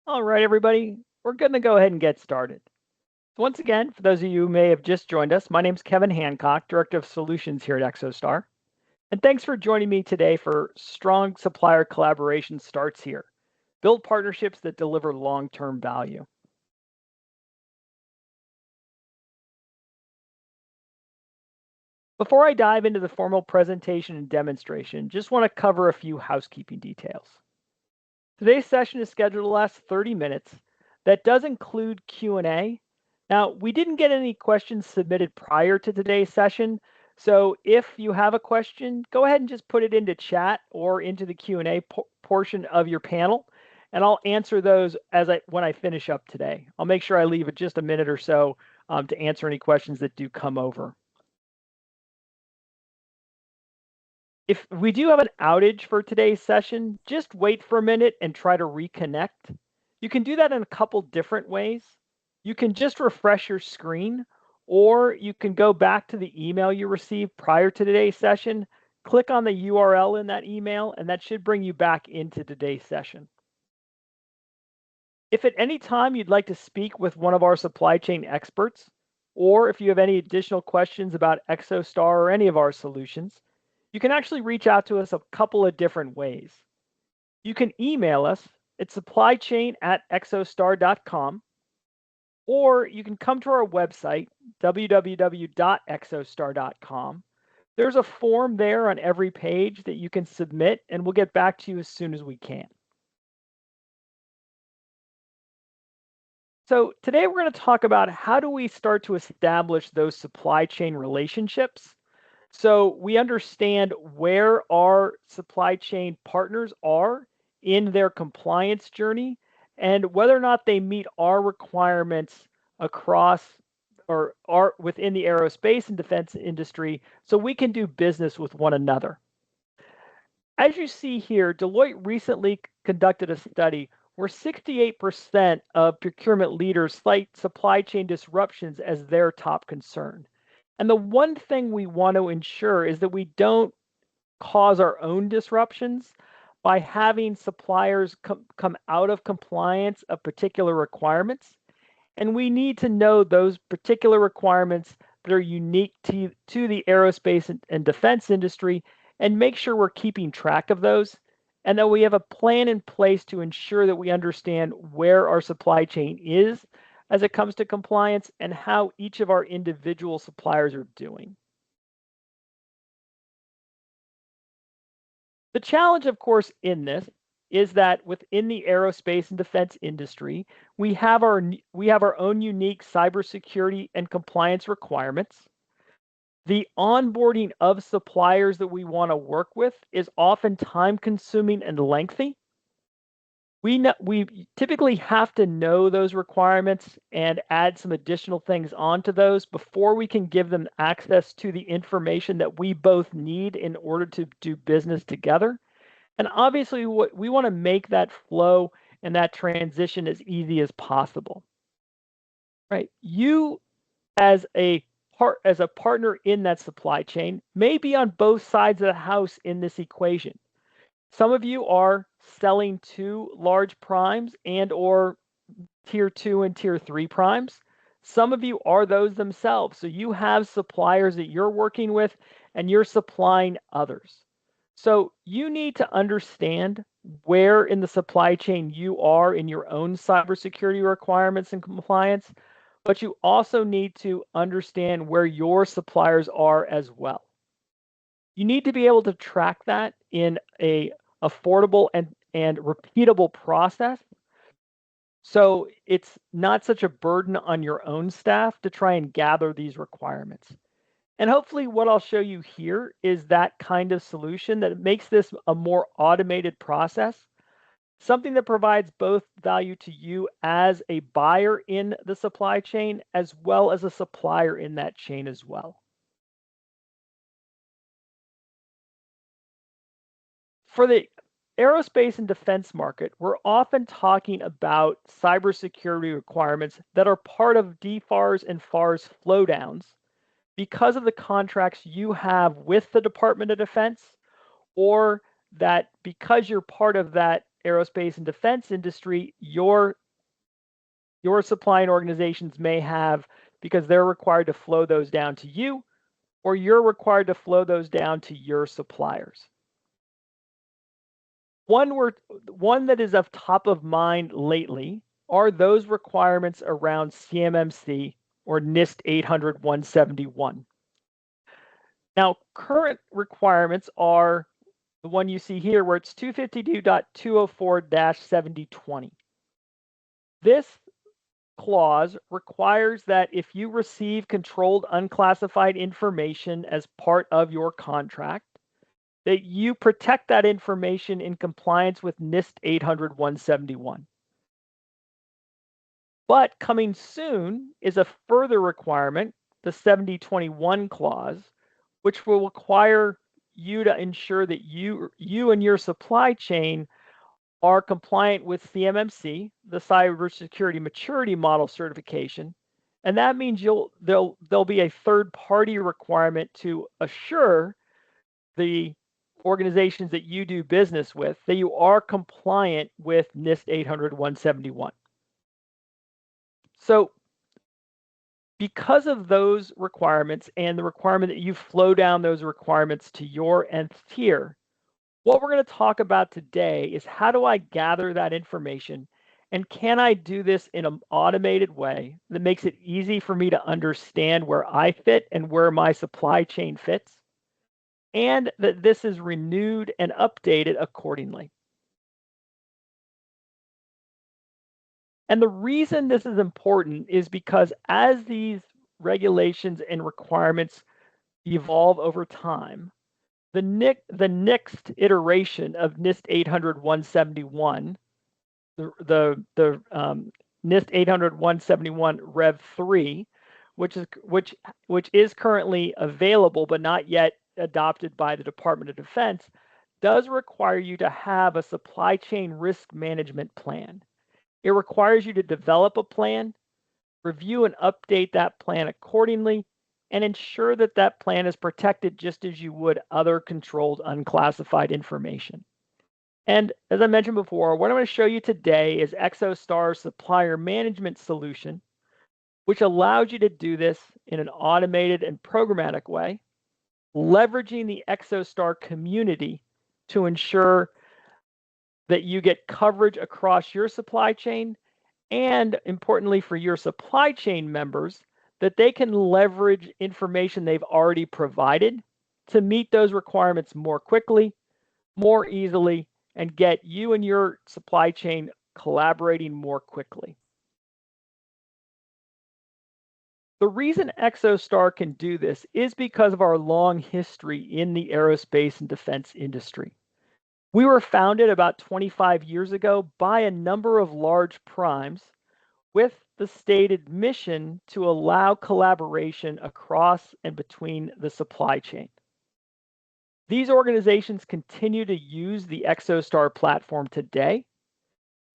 All right, everybody, we're going to go ahead and get started. Once again, for those of you who may have just joined us, my name is Kevin Hancock, Director of Solutions here at Exostar. And thanks for joining me today for Strong Supplier Collaboration Starts Here. Build partnerships that deliver long-term value. Before I dive into the formal presentation and demonstration, just want to cover a few housekeeping details. Today's session is scheduled to last 30 minutes. That does include Q&A. Now, we didn't get any questions submitted prior to today's session, so if you have a question, go ahead and just put it into chat or into the Q&A portion of your panel, and I'll answer those when I finish up today. I'll make sure I leave it just a minute or so to answer any questions that do come over. If we do have an outage for today's session, just wait for a minute and try to reconnect. You can do that in a couple different ways. You can just refresh your screen, or you can go back to the email you received prior to today's session, click on the URL in that email, and that should bring you back into today's session. If at any time you'd like to speak with one of our supply chain experts, or if you have any additional questions about Exostar or any of our solutions, you can actually reach out to us a couple of different ways. You can email us at supplychain@exostar.com, or you can come to our website, www.exostar.com. There's a form there on every page that you can submit, and we'll get back to you as soon as we can. So today we're going to talk about how do we start to establish those supply chain relationships so we understand where our supply chain partners are in their compliance journey and whether or not they meet our requirements across or are within the aerospace and defense industry so we can do business with one another. As you see here, Deloitte recently conducted a study where 68% of procurement leaders cite supply chain disruptions as their top concern. And the one thing we want to ensure is that we don't cause our own disruptions by having suppliers come out of compliance of particular requirements. And we need to know those particular requirements that are unique to the aerospace and defense industry and make sure we're keeping track of those and that we have a plan in place to ensure that we understand where our supply chain is as it comes to compliance and how each of our individual suppliers are doing. The challenge, of course, in this is that within the aerospace and defense industry, we have our own unique cybersecurity and compliance requirements. The onboarding of suppliers that we want to work with is often time consuming and lengthy. We typically have to know those requirements and add some additional things onto those before we can give them access to the information that we both need in order to do business together. And obviously, we want to make that flow and that transition as easy as possible. Right? You as a partner in that supply chain may be on both sides of the house in this equation. Some of you are selling to large primes and or tier 2 and tier 3 primes. Some of you are those themselves. So you have suppliers that you're working with and you're supplying others. So you need to understand where in the supply chain you are in your own cybersecurity requirements and compliance, but you also need to understand where your suppliers are as well. You need to be able to track that in a affordable and repeatable process. So it's not such a burden on your own staff to try and gather these requirements. And hopefully what I'll show you here is that kind of solution that makes this a more automated process, something that provides both value to you as a buyer in the supply chain, as well as a supplier in that chain as well. For the aerospace and defense market, we're often talking about cybersecurity requirements that are part of DFARS and FARS flowdowns because of the contracts you have with the Department of Defense, or that because you're part of that aerospace and defense industry your supplying organizations may have, because they're required to flow those down to you, or you're required to flow those down to your suppliers. One that is of top of mind lately are those requirements around CMMC or NIST 800-171. Now, current requirements are the one you see here, where it's 252.204-7020. This clause requires that if you receive controlled unclassified information as part of your contract, that you protect that information in compliance with NIST 800-171. But coming soon is a further requirement, the 7021 clause, which will require you to ensure that you and your supply chain are compliant with CMMC, the Cybersecurity Maturity Model certification. And that means there'll be a third-party requirement to assure the organizations that you do business with that you are compliant with NIST 800-171. So because of those requirements and the requirement that you flow down those requirements to your nth tier, what we're going to talk about today is how do I gather that information, and can I do this in an automated way that makes it easy for me to understand where I fit and where my supply chain fits, and that this is renewed and updated accordingly. And the reason this is important is because as these regulations and requirements evolve over time, the next iteration of NIST 800-171, the NIST 800-171 Rev 3, which is currently available but not yet adopted by the Department of Defense, does require you to have a supply chain risk management plan. It requires you to develop a plan, review and update that plan accordingly, and ensure that that plan is protected just as you would other controlled unclassified information. And as I mentioned before, what I'm going to show you today is Exostar's supplier management solution, which allows you to do this in an automated and programmatic way, leveraging the Exostar community to ensure that you get coverage across your supply chain, and importantly for your supply chain members, that they can leverage information they've already provided to meet those requirements more quickly, more easily, and get you and your supply chain collaborating more quickly. The reason Exostar can do this is because of our long history in the aerospace and defense industry. We were founded about 25 years ago by a number of large primes with the stated mission to allow collaboration across and between the supply chain. These organizations continue to use the Exostar platform today,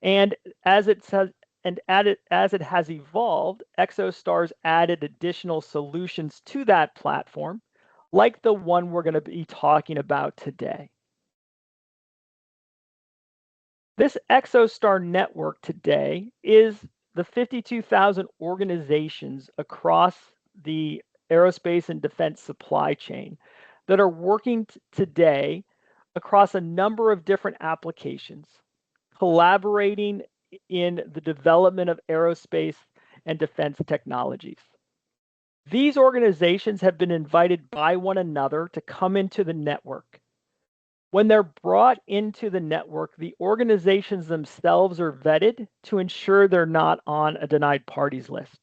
and as it has evolved, Exostar's added additional solutions to that platform, like the one we're going to be talking about today. This Exostar network today is the 52,000 organizations across the aerospace and defense supply chain that are working today across a number of different applications, collaborating in the development of aerospace and defense technologies. These organizations have been invited by one another to come into the network. When they're brought into the network, the organizations themselves are vetted to ensure they're not on a denied parties list.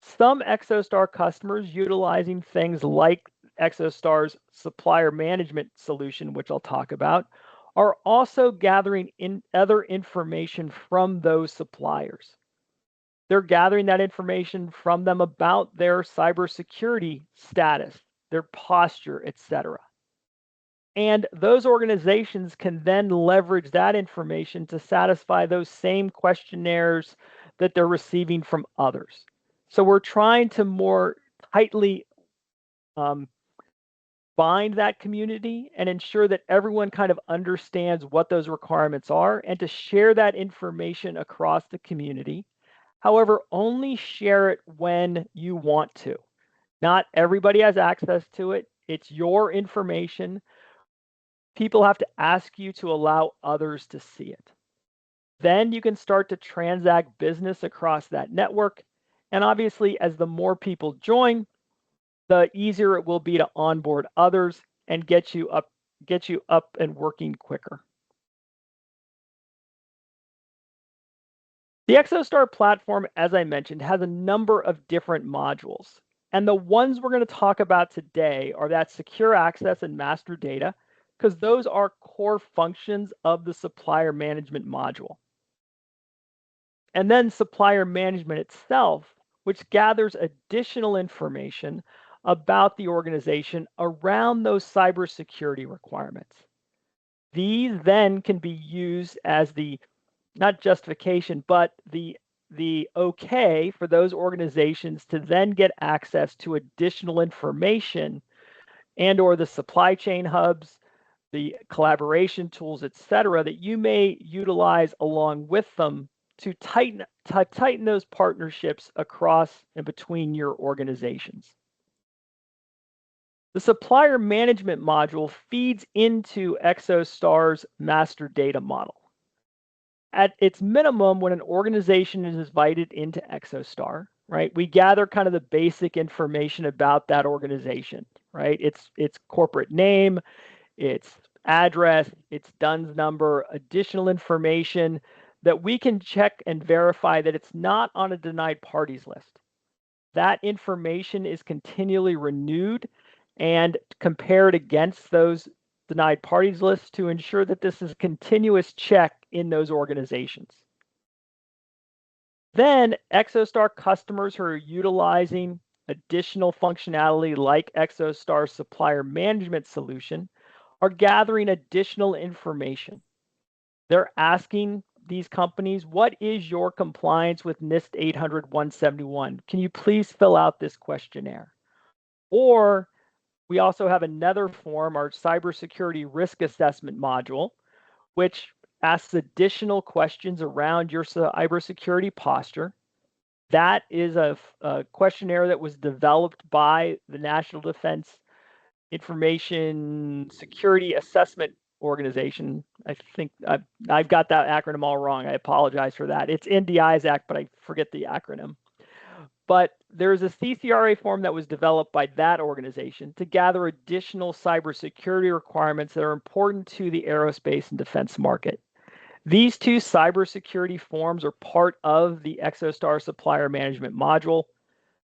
Some Exostar customers utilizing things like Exostar's supplier management solution, which I'll talk about, are also gathering other information from those suppliers. They're gathering that information from them about their cybersecurity status, their posture, etc. And those organizations can then leverage that information to satisfy those same questionnaires that they're receiving from others. So we're trying to more tightly bind that community and ensure that everyone kind of understands what those requirements are, and to share that information across the community. However, only share it when you want to. Not everybody has access to it. It's your information. People have to ask you to allow others to see it. Then you can start to transact business across that network. And obviously, as the more people join, the easier it will be to onboard others and get you up and working quicker. The Exostar platform, as I mentioned, has a number of different modules. And the ones we're going to talk about today are that secure access and master data, because those are core functions of the supplier management module. And then supplier management itself, which gathers additional information about the organization around those cybersecurity requirements. These then can be used as the, not justification, but the okay for those organizations to then get access to additional information and or the supply chain hubs, the collaboration tools, et cetera, that you may utilize along with them to tighten those partnerships across and between your organizations. The supplier management module feeds into Exostar's master data model. At its minimum, when an organization is invited into Exostar, right, we gather kind of the basic information about that organization, right? Its corporate name, its address, its DUNS number, additional information that we can check and verify that it's not on a denied parties list. That information is continually renewed and compared against those denied parties lists to ensure that this is a continuous check in those organizations. Then Exostar customers who are utilizing additional functionality like Exostar supplier management solution are gathering additional information. They're asking these companies, what is your compliance with NIST 800-171? Can you please fill out this questionnaire? Or we also have another form, our cybersecurity risk assessment module, which asks additional questions around your cybersecurity posture. That is a questionnaire that was developed by the National Defense Information Security Assessment Organization. I think I've got that acronym all wrong. I apologize for that. It's NDISAC, but I forget the acronym. But there's a CCRA form that was developed by that organization to gather additional cybersecurity requirements that are important to the aerospace and defense market. These two cybersecurity forms are part of the Exostar supplier management module.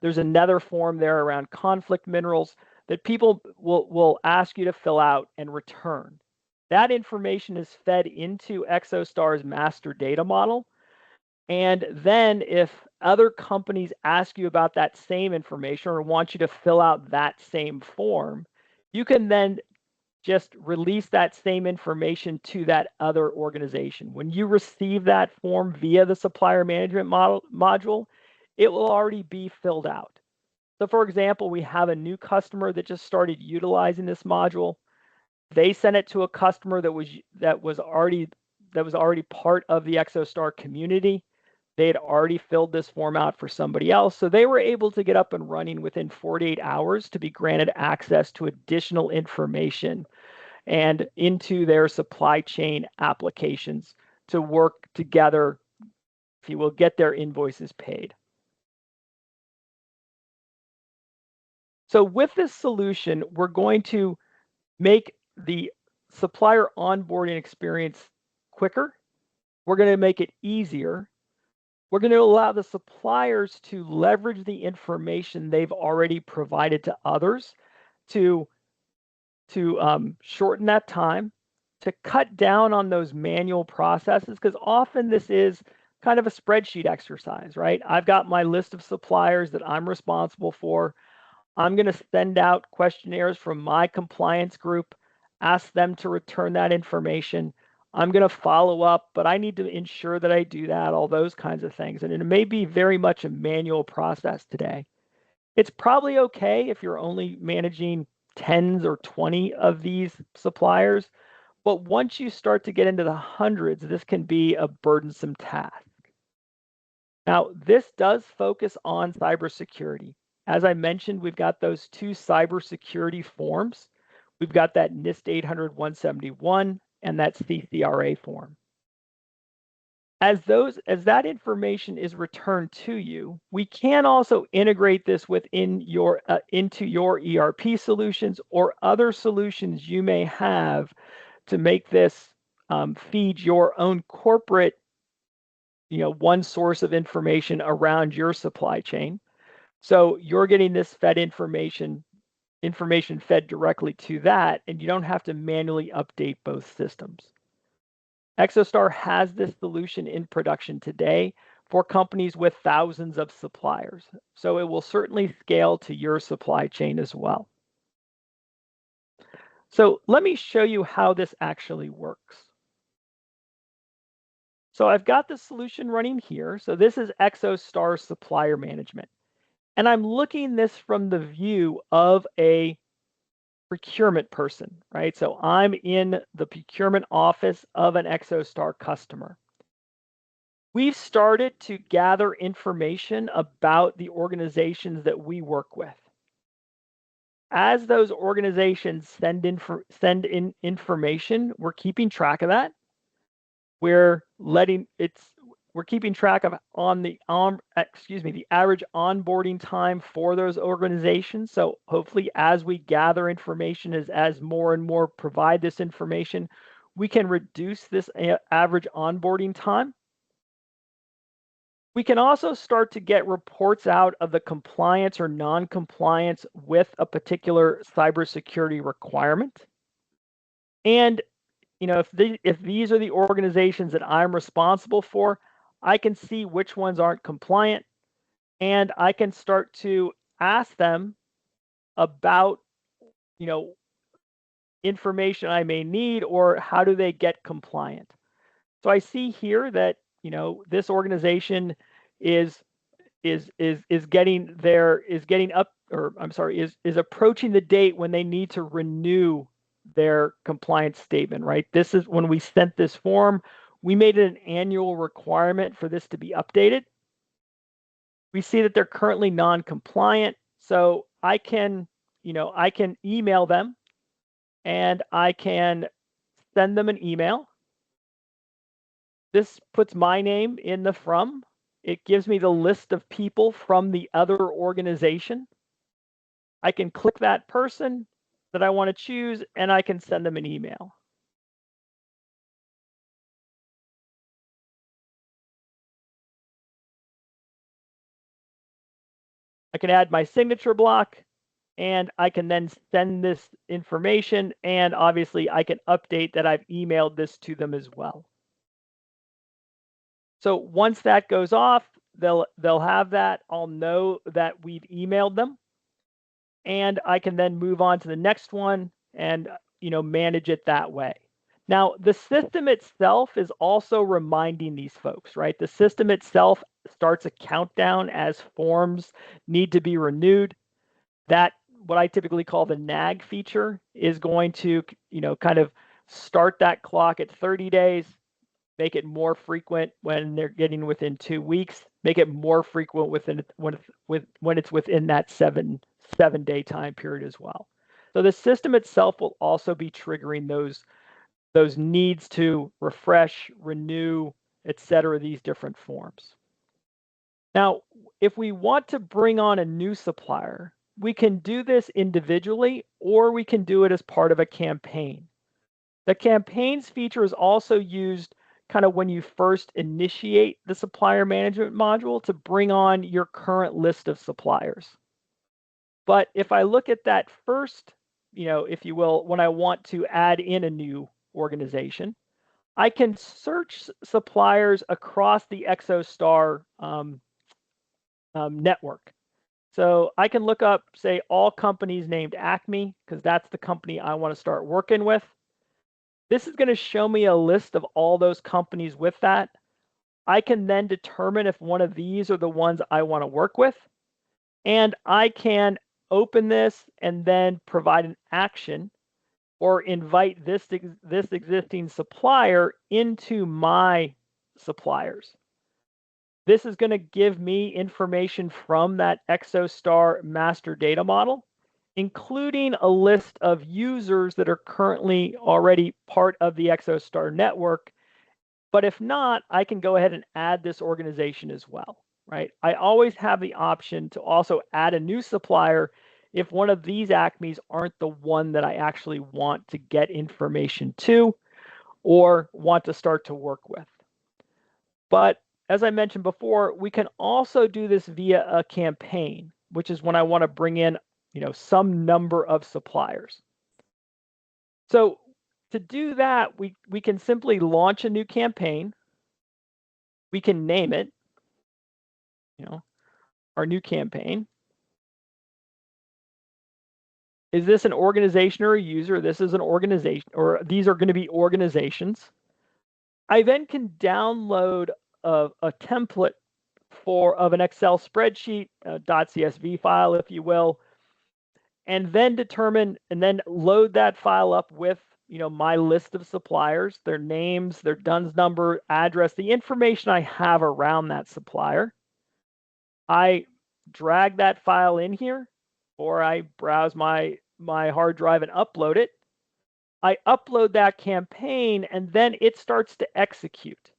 There's another form there around conflict minerals that people will ask you to fill out and return. That information is fed into Exostar's master data model. And then if other companies ask you about that same information or want you to fill out that same form, you can then just release that same information to that other organization. When you receive that form via the supplier management module, it will already be filled out. So for example, we have a new customer that just started utilizing this module. They sent it to a customer that was already part of the Exostar community. They had already filled this form out for somebody else. So they were able to get up and running within 48 hours to be granted access to additional information and into their supply chain applications to work together, if you will, get their invoices paid. So with this solution, we're going to make the supplier onboarding experience quicker. We're going to make it easier. We're going to allow the suppliers to leverage the information they've already provided to others to shorten that time, to cut down on those manual processes, because often this is kind of a spreadsheet exercise, right? I've got my list of suppliers that I'm responsible for. I'm going to send out questionnaires from my compliance group, ask them to return that information. I'm going to follow up, but I need to ensure that I do that, all those kinds of things. And it may be very much a manual process today. It's probably okay if you're only managing tens or 20 of these suppliers. But once you start to get into the hundreds, this can be a burdensome task. Now, this does focus on cybersecurity. As I mentioned, we've got those two cybersecurity forms. We've got that NIST 800-171 and that CCRA form. As that information is returned to you, we can also integrate this within into your ERP solutions or other solutions you may have to make this feed your own corporate, one source of information around your supply chain. So you're getting this information fed directly to that, and you don't have to manually update both systems. Exostar has this solution in production today for companies with thousands of suppliers. So it will certainly scale to your supply chain as well. So let me show you how this actually works. So I've got the solution running here. So this is Exostar Supplier Management. And I'm looking this from the view of a procurement person, right? So I'm in the procurement office of an Exostar customer. We've started to gather information about the organizations that we work with. As those organizations send in information, we're keeping track of that. We're keeping track of the average onboarding time for those organizations. So hopefully, as we gather information, as more and more provide this information, we can reduce this average onboarding time. We can also start to get reports out of the compliance or non-compliance with a particular cybersecurity requirement. And if these are the organizations that I'm responsible for, I can see which ones aren't compliant, and I can start to ask them about, information I may need or how do they get compliant. So I see here that, this organization is approaching the date when they need to renew their compliance statement, right? This is when we sent this form, we made it an annual requirement for this to be updated. We see that they're currently non-compliant, so I can email them and I can send them an email. This puts my name in the from. It gives me the list of people from the other organization. I can click that person that I want to choose, and I can send them an email. I can add my signature block, and I can then send this information, and obviously I can update that I've emailed this to them as well. So once that goes off, they'll have that. I'll know that we've emailed them, and I can then move on to the next one and manage it that way. Now, the system itself is also reminding these folks, right? The system itself starts a countdown as forms need to be renewed. That, what I typically call the nag feature, is going to, kind of start that clock at 30 days, make it more frequent when they're getting within 2 weeks, make it more frequent when it's within that seven-day time period as well. So the system itself will also be triggering those needs to refresh, renew, etc., these different forms. Now, if we want to bring on a new supplier, we can do this individually, or we can do it as part of a campaign. The campaigns feature is also used kind of when you first initiate the supplier management module to bring on your current list of suppliers. But if I look at that first, if you will, when I want to add in a new organization, I can search suppliers across the Exostar network. So I can look up, say, all companies named Acme, because that's the company I want to start working with. This is going to show me a list of all those companies with that. I can then determine if one of these are the ones I want to work with. And I can open this and then provide an action or invite this existing supplier into my suppliers. This is going to give me information from that Exostar master data model, including a list of users that are currently already part of the Exostar network. But if not, I can go ahead and add this organization as well, right? I always have the option to also add a new supplier if one of these ACMEs aren't the one that I actually want to get information to or want to start to work with. But as I mentioned before, we can also do this via a campaign, which is when I want to bring in, some number of suppliers. So to do that, we can simply launch a new campaign. We can name it, our new campaign. Is this an organization or a user? This is an organization, or these are going to be organizations. I then can download a template of an Excel spreadsheet, a .csv file, if you will, and then load that file up with my list of suppliers, their names, their DUNS number, address, the information I have around that supplier. I drag that file in here, or I browse my hard drive and upload it. I upload that campaign, and then it starts to execute.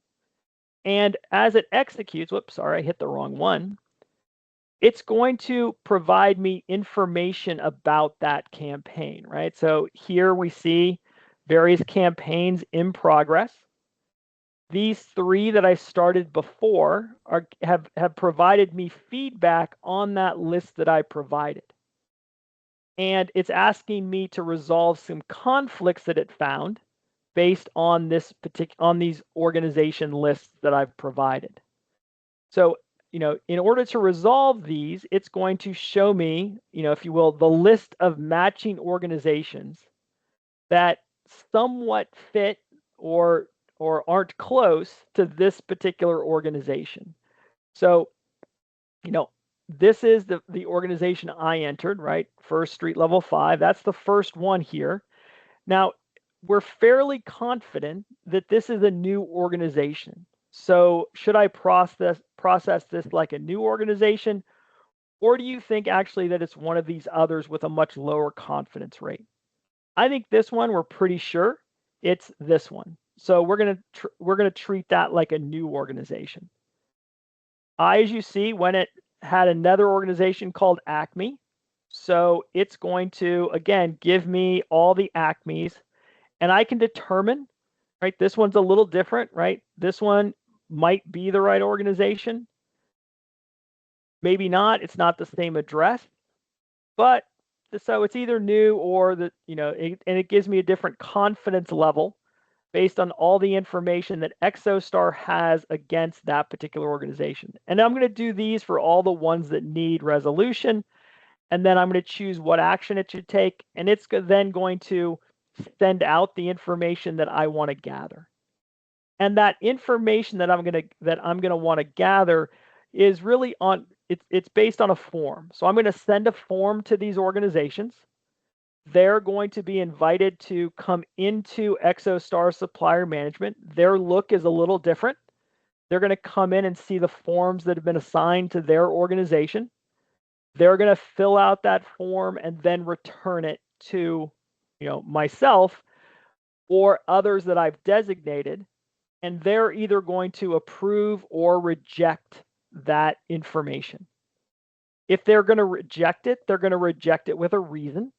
And as it executes, whoops, sorry, I hit the wrong one. It's going to provide me information about that campaign, right? So here we see various campaigns in progress. These three that I started before have provided me feedback on that list that I provided. And it's asking me to resolve some conflicts that it found based on these organization lists that I've provided. So, in order to resolve these, it's going to show me, if you will, the list of matching organizations that somewhat fit or aren't close to this particular organization. So, this is the organization I entered, right? First Street Level 5. That's the first one here. Now, we're fairly confident that this is a new organization. So should I process this like a new organization, or do you think actually that it's one of these others with a much lower confidence rate? I think this one, we're pretty sure it's this one. So we're gonna treat that like a new organization. As you see, when it had another organization called Acme, so it's going to again give me all the Acmes, and I can determine, right? This one's a little different, right? This one might be the right organization. Maybe not. It's not the same address, but so it's either new or and it gives me a different confidence level based on all the information that Exostar has against that particular organization. And I'm going to do these for all the ones that need resolution. And then I'm going to choose what action it should take. And it's then going to send out the information that I want to gather. And that information that I'm going to want to gather is really it's based on a form. So I'm going to send a form to these organizations. They're going to be invited to come into Exostar Supplier Management. Their look is a little different. They're going to come in and see the forms that have been assigned to their organization. They're going to fill out that form and then return it to, myself or others that I've designated. And they're either going to approve or reject that information. If they're going to reject it, they're going to reject it with a reason.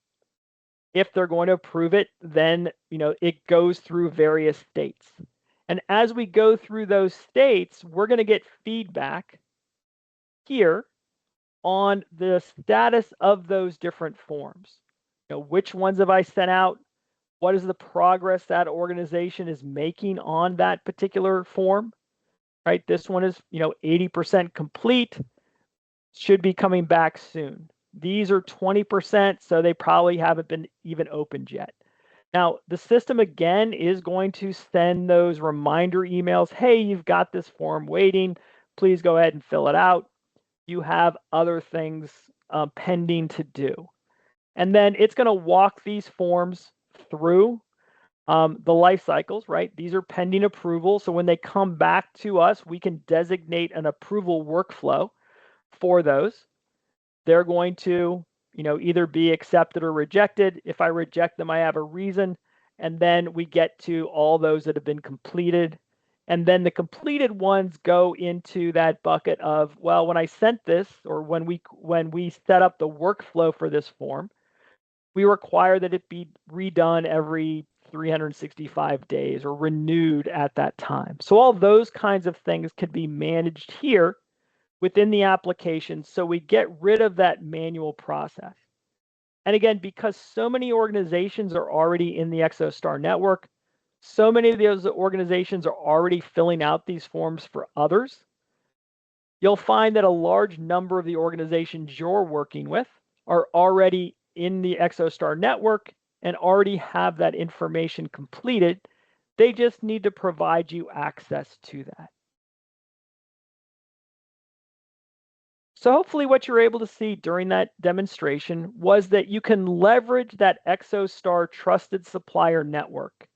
If they're going to approve it, then it goes through various states. And as we go through those states, we're going to get feedback here on the status of those different forms. Which ones have I sent out? What is the progress that organization is making on that particular form? Right, this one is 80% complete. Should be coming back soon. These are 20%, so they probably haven't been even opened yet. Now, the system again is going to send those reminder emails. Hey, you've got this form waiting. Please go ahead and fill it out. You have other things pending to do. And then it's going to walk these forms through the life cycles, right? These are pending approval. So when they come back to us, we can designate an approval workflow for those. They're going to, either be accepted or rejected. If I reject them, I have a reason. And then we get to all those that have been completed. And then the completed ones go into that bucket of, well, when I sent this, or when we set up the workflow for this form, we require that it be redone every 365 days or renewed at that time. So all those kinds of things can be managed here within the application, so we get rid of that manual process. And again, because so many organizations are already in the Exostar network, so many of those organizations are already filling out these forms for others, you'll find that a large number of the organizations you're working with are already in the Exostar network and already have that information completed. They just need to provide you access to that. So hopefully what you're able to see during that demonstration was that you can leverage that Exostar trusted supplier network.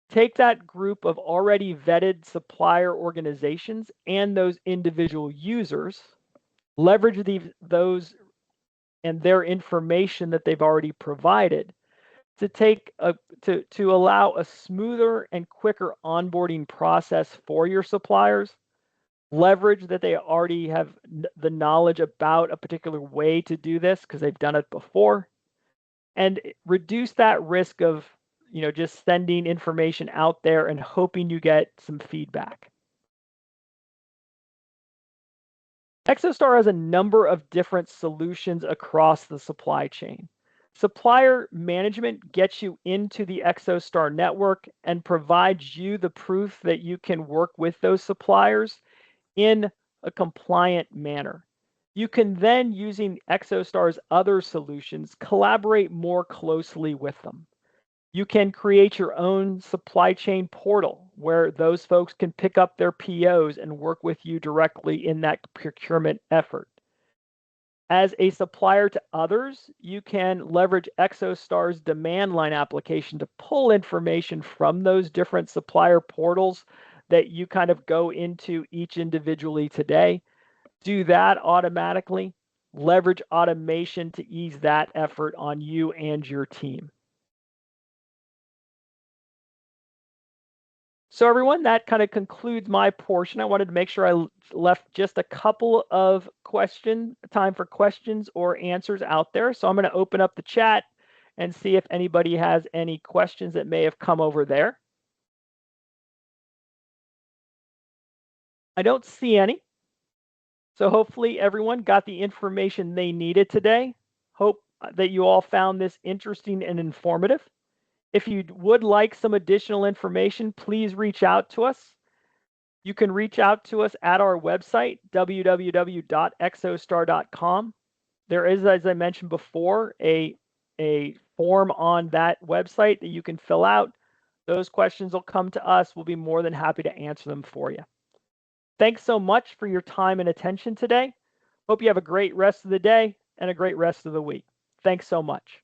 Take that group of already vetted supplier organizations and those individual users, leverage those and their information that they've already provided to allow a smoother and quicker onboarding process for your suppliers. Leverage that they already have the knowledge about a particular way to do this because they've done it before, and reduce that risk of just sending information out there and hoping you get some feedback. Exostar has a number of different solutions across the supply chain. Supplier management gets you into the Exostar network and provides you the proof that you can work with those suppliers in a compliant manner. You can then, using Exostar's other solutions, collaborate more closely with them. You can create your own supply chain portal where those folks can pick up their POs and work with you directly in that procurement effort. As a supplier to others, you can leverage Exostar's demand line application to pull information from those different supplier portals that you kind of go into each individually today. Do that automatically. Leverage automation to ease that effort on you and your team. So everyone, that kind of concludes my portion. I wanted to make sure I left just a couple of time for questions or answers out there. So I'm going to open up the chat and see if anybody has any questions that may have come over there. I don't see any. So hopefully everyone got the information they needed today. Hope that you all found this interesting and informative. If you would like some additional information, please reach out to us. You can reach out to us at our website, www.exostar.com. There is, as I mentioned before, a form on that website that you can fill out. Those questions will come to us. We'll be more than happy to answer them for you. Thanks so much for your time and attention today. Hope you have a great rest of the day and a great rest of the week. Thanks so much.